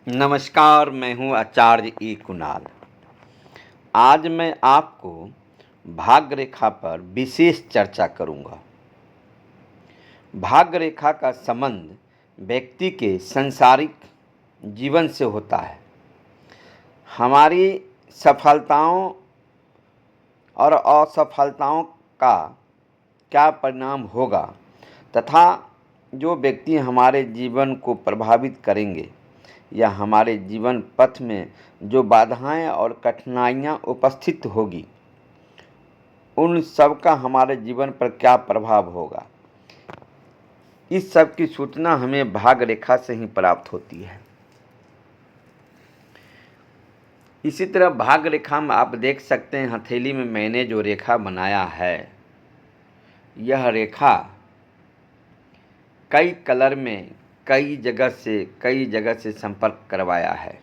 नमस्कार, मैं हूँ आचार्य ई कुणाल। आज मैं आपको भाग्य रेखा पर विशेष चर्चा करूँगा। भाग्य रेखा का संबंध व्यक्ति के सांसारिक जीवन से होता है। हमारी सफलताओं और असफलताओं का क्या परिणाम होगा तथा जो व्यक्ति हमारे जीवन को प्रभावित करेंगे या हमारे जीवन पथ में जो बाधाएं और कठिनाइयां उपस्थित होगी, उन सब का हमारे जीवन पर क्या प्रभाव होगा, इस सब की सूचना हमें भाग्य रेखा से ही प्राप्त होती है। इसी तरह भाग्य रेखा में आप देख सकते हैं, हथेली में मैंने जो रेखा बनाया है, यह रेखा कई कलर में कई जगह से संपर्क करवाया है।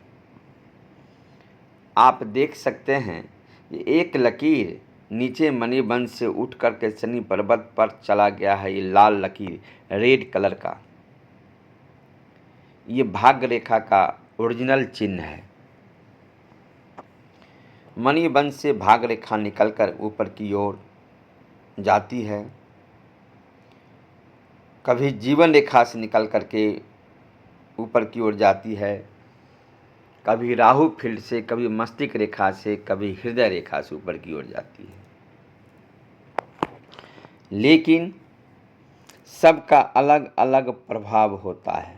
आप देख सकते हैं ये एक लकीर नीचे मणिबंध से उठ कर के शनि पर्वत पर चला गया है। ये लाल लकीर रेड कलर का, ये भाग्य रेखा का ओरिजिनल चिन्ह है। मणिबंध से भाग्य रेखा निकलकर ऊपर की ओर जाती है। कभी जीवन रेखा से निकल करके ऊपर की ओर जाती है, कभी राहु फील्ड से, कभी मस्तिष्क रेखा से, कभी हृदय रेखा से ऊपर की ओर जाती है। लेकिन सबका अलग अलग प्रभाव होता है।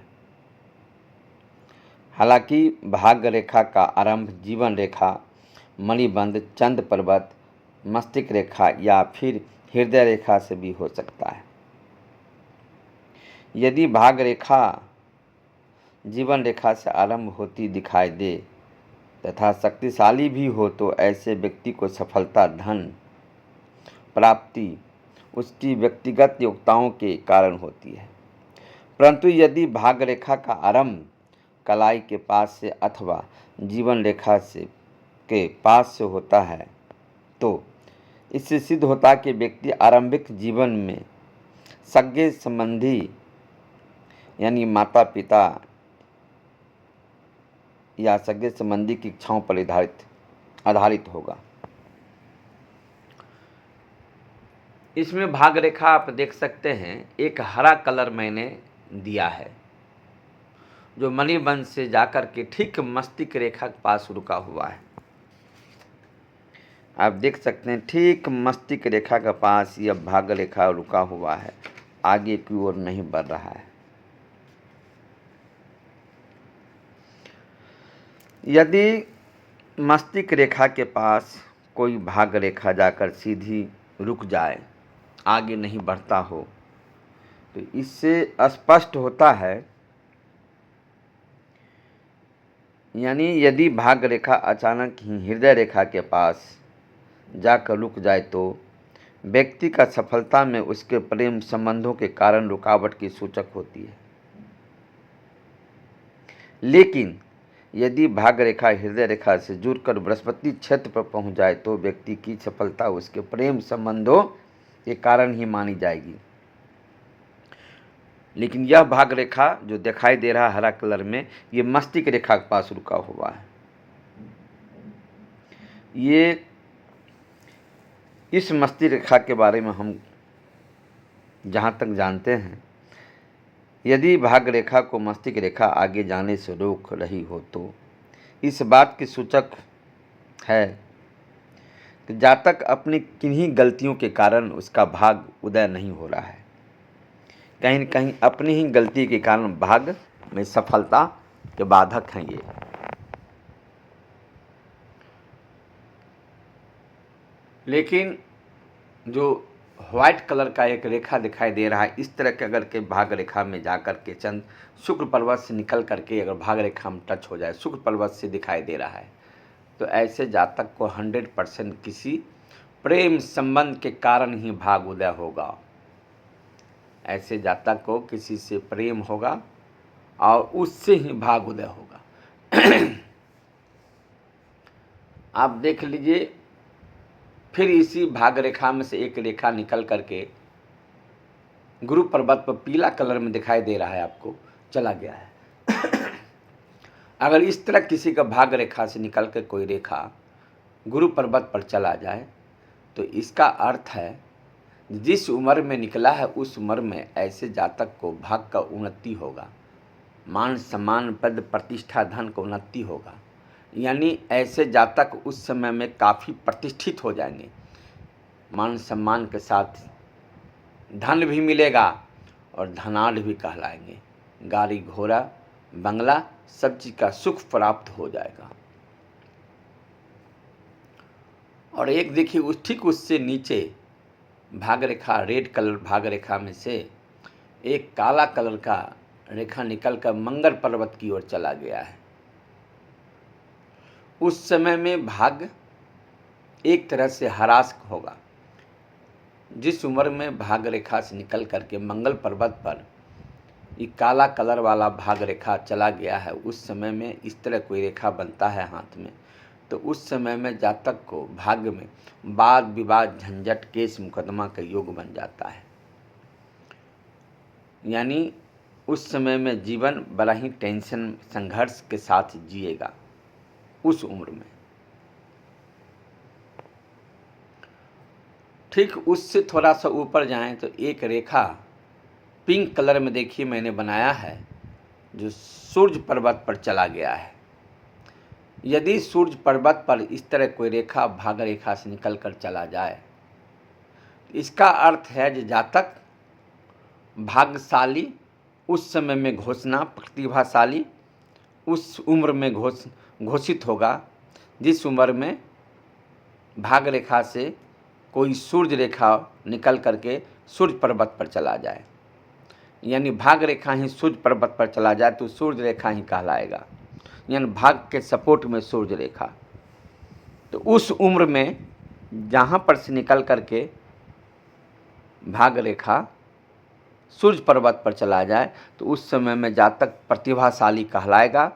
हालांकि भाग्य रेखा का आरंभ जीवन रेखा, मणिबंध, चंद्र पर्वत, मस्तिष्क रेखा या फिर हृदय रेखा से भी हो सकता है। यदि भाग्य रेखा जीवन रेखा से आरंभ होती दिखाई दे तथा शक्तिशाली भी हो तो ऐसे व्यक्ति को सफलता, धन प्राप्ति उसकी व्यक्तिगत योग्यताओं के कारण होती है। परंतु यदि भाग्य रेखा का आरंभ कलाई के पास से अथवा जीवन रेखा से के पास से होता है तो इससे सिद्ध होता है कि व्यक्ति आरंभिक जीवन में सगे संबंधी यानी माता पिता या सगे संबंधी की इच्छाओं पर आधारित होगा। इसमें भाग्य रेखा आप देख सकते हैं, एक हरा कलर मैंने दिया है जो मणिबंध से जाकर के ठीक मस्तिष्क रेखा के पास रुका हुआ है। आप देख सकते हैं ठीक मस्तिष्क रेखा के पास यह भाग्य रेखा रुका हुआ है, आगे की ओर नहीं बढ़ रहा है। यदि मस्तिष्क रेखा के पास कोई भाग्य रेखा जाकर सीधी रुक जाए, आगे नहीं बढ़ता हो, तो इससे स्पष्ट होता है, यानी यदि भाग्य रेखा अचानक ही हृदय रेखा के पास जाकर रुक जाए तो व्यक्ति का सफलता में उसके प्रेम संबंधों के कारण रुकावट की सूचक होती है। लेकिन यदि भाग्य रेखा हृदय रेखा से जुड़कर बृहस्पति क्षेत्र पर पहुंच जाए तो व्यक्ति की सफलता उसके प्रेम संबंधों के कारण ही मानी जाएगी। लेकिन यह भाग्य रेखा जो दिखाई दे रहा है हरा कलर में, ये मस्तिष्क रेखा के पास रुका हुआ है। ये इस मस्तिष्क रेखा के बारे में हम जहाँ तक जानते हैं, यदि भाग्य रेखा को मस्तिष्क रेखा आगे जाने से रोक रही हो तो इस बात की सूचक है कि जातक अपनी किन्हीं गलतियों के कारण उसका भाग्य उदय नहीं हो रहा है। कहीं न कहीं अपनी ही गलती के कारण भाग्य में सफलता के बाधक हैं ये। लेकिन जो व्हाइट कलर का एक रेखा दिखाई दे रहा है, इस तरह के अगर के भाग्य रेखा में जाकर के चंद्र शुक्र पर्वत से निकल करके अगर भाग्य रेखा में टच हो जाए, शुक्र पर्वत से दिखाई दे रहा है, तो ऐसे जातक को 100% किसी प्रेम संबंध के कारण ही भाग्य उदय होगा। ऐसे जातक को किसी से प्रेम होगा और उससे ही भाग्य उदय होगा। आप देख लीजिए, फिर इसी भाग्य रेखा में से एक रेखा निकल करके गुरु पर्वत पर पीला कलर में दिखाई दे रहा है, आपको चला गया है। अगर इस तरह किसी का भाग्य रेखा से निकल कर कोई रेखा गुरु पर्वत पर चला जाए तो इसका अर्थ है जिस उम्र में निकला है उस उम्र में ऐसे जातक को भाग्य का उन्नति होगा, मान सम्मान पद प्रतिष्ठा धन का उन्नति होगा। यानी ऐसे जातक उस समय में काफ़ी प्रतिष्ठित हो जाएंगे, मान सम्मान के साथ धन भी मिलेगा और धनाढ़ भी कहलाएंगे। गाड़ी घोड़ा बंगला सब चीज़ का सुख प्राप्त हो जाएगा। और एक देखिए उस ठीक उससे नीचे भाग रेखा, रेड कलर भाग रेखा में से एक काला कलर का रेखा निकलकर मंगल पर्वत की ओर चला गया है। उस समय में भाग्य एक तरह से हरास होगा। जिस उम्र में भाग रेखा से निकल करके मंगल पर्वत पर ये काला कलर वाला भाग रेखा चला गया है, उस समय में इस तरह कोई रेखा बनता है हाथ में, तो उस समय में जातक को भाग्य में वाद विवाद झंझट केस मुकदमा का योग बन जाता है। यानी उस समय में जीवन बड़ा ही टेंशन संघर्ष के साथ जिएगा उस उम्र में। ठीक उससे थोड़ा सा ऊपर जाएं तो एक रेखा पिंक कलर में देखिए मैंने बनाया है जो सूर्य पर्वत पर चला गया है। यदि सूर्य पर्वत पर इस तरह कोई रेखा भाग रेखा से निकल कर चला जाए, इसका अर्थ है जो जातक भाग्यशाली उस समय में घोषणा, प्रतिभाशाली उस उम्र में घोषित होगा जिस उम्र में भाग रेखा से कोई सूर्य रेखा निकल करके सूर्य पर्वत पर चला जाए। यानी भाग रेखा ही सूर्य पर्वत पर चला जाए तो सूर्य रेखा ही कहलाएगा, यानी भाग के सपोर्ट में सूर्य रेखा। तो उस उम्र में जहाँ पर से निकल करके भाग रेखा सूर्य पर्वत पर चला जाए तो उस समय में जातक प्रतिभाशाली कहलाएगा,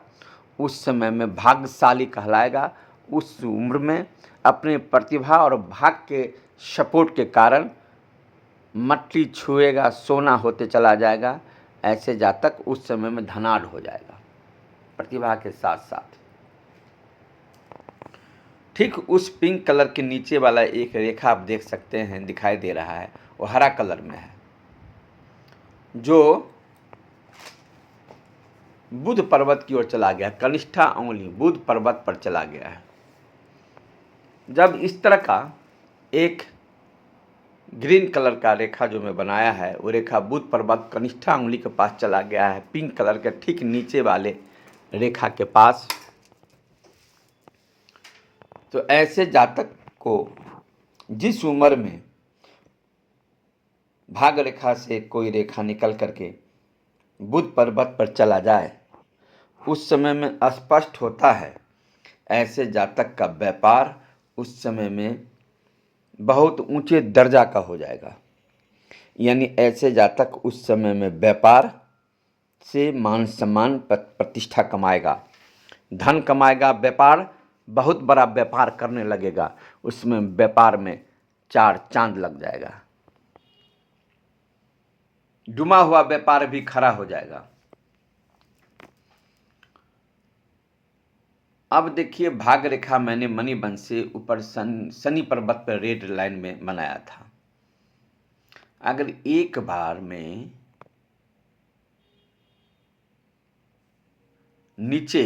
उस समय में भाग्यशाली कहलाएगा। उस उम्र में अपने प्रतिभा और भाग के सपोर्ट के कारण मट्टी छुएगा सोना होते चला जाएगा। ऐसे जातक उस समय में धनाढ़ हो जाएगा प्रतिभा के साथ साथ। ठीक उस पिंक कलर के नीचे वाला एक रेखा आप देख सकते हैं दिखाई दे रहा है, वो हरा कलर में है, जो बुध पर्वत की ओर चला गया। कनिष्ठा उंगली बुध पर्वत पर चला गया है। जब इस तरह का एक ग्रीन कलर का रेखा जो मैं बनाया है वो रेखा बुध पर्वत कनिष्ठा उंगली के पास चला गया है, पिंक कलर के ठीक नीचे वाले रेखा के पास, तो ऐसे जातक को जिस उम्र में भाग रेखा से कोई रेखा निकल करके बुध पर्वत पर चला जाए उस समय में स्पष्ट होता है ऐसे जातक का व्यापार उस समय में बहुत ऊंचे दर्जा का हो जाएगा। यानी ऐसे जातक उस समय में व्यापार से मान सम्मान प्रतिष्ठा कमाएगा, धन कमाएगा, व्यापार बहुत बड़ा व्यापार करने लगेगा, उसमें व्यापार में चार चांद लग जाएगा, डूबा हुआ व्यापार भी खड़ा हो जाएगा। अब देखिए भाग रेखा मैंने मणिबंध से ऊपर शनि पर्वत पर रेड लाइन में बनाया था। अगर एक बार में नीचे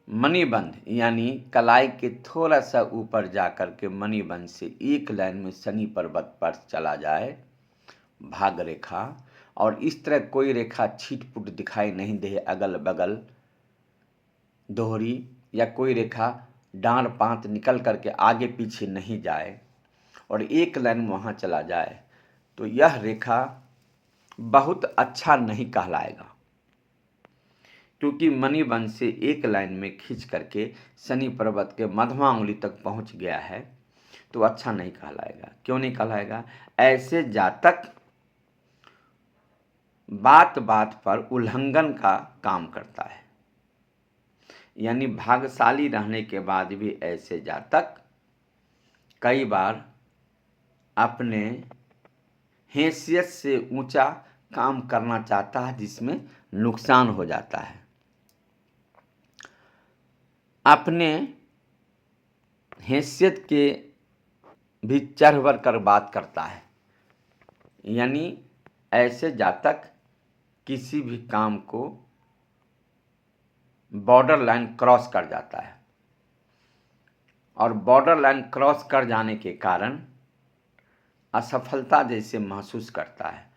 मणिबंध यानी कलाई के थोड़ा सा ऊपर जाकर के मणिबंध से एक लाइन में शनि पर्वत पर चला जाए भाग रेखा, और इस तरह कोई रेखा छीट-पुट दिखाई नहीं दे अगल बगल दोहरी, या कोई रेखा डांड पांत निकल करके आगे पीछे नहीं जाए और एक लाइन वहाँ चला जाए, तो यह रेखा बहुत अच्छा नहीं कहलाएगा, क्योंकि मणिबंध से एक लाइन में खींच करके शनि पर्वत के मध्यमा उंगली तक पहुँच गया है, तो अच्छा नहीं कहलाएगा। क्यों नहीं कहलाएगा? ऐसे जातक बात बात पर उल्लंघन का काम करता है। यानी भाग्यशाली रहने के बाद भी ऐसे जातक कई बार अपने हैसियत से ऊंचा काम करना चाहता है जिसमें नुकसान हो जाता है। अपने हैसियत के भी चढ़ बढ़ कर बात करता है, यानी ऐसे जातक किसी भी काम को बॉर्डर लाइन क्रॉस कर जाता है, और बॉर्डर लाइन क्रॉस कर जाने के कारण असफलता जैसे महसूस करता है,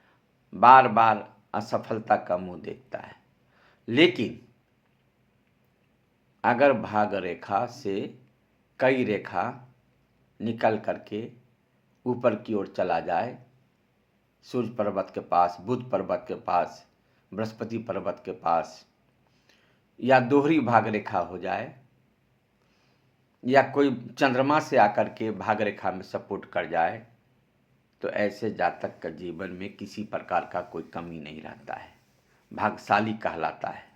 बार बार असफलता का मुंह देखता है। लेकिन अगर भाग रेखा से कई रेखा निकल करके ऊपर की ओर चला जाए, सूर्य पर्वत के पास, बुध पर्वत के पास, बृहस्पति पर्वत के पास, या दोहरी भाग रेखा हो जाए, या कोई चंद्रमा से आकर के भाग रेखा में सपोर्ट कर जाए, तो ऐसे जातक का जीवन में किसी प्रकार का कोई कमी नहीं रहता है, भाग्यशाली कहलाता है।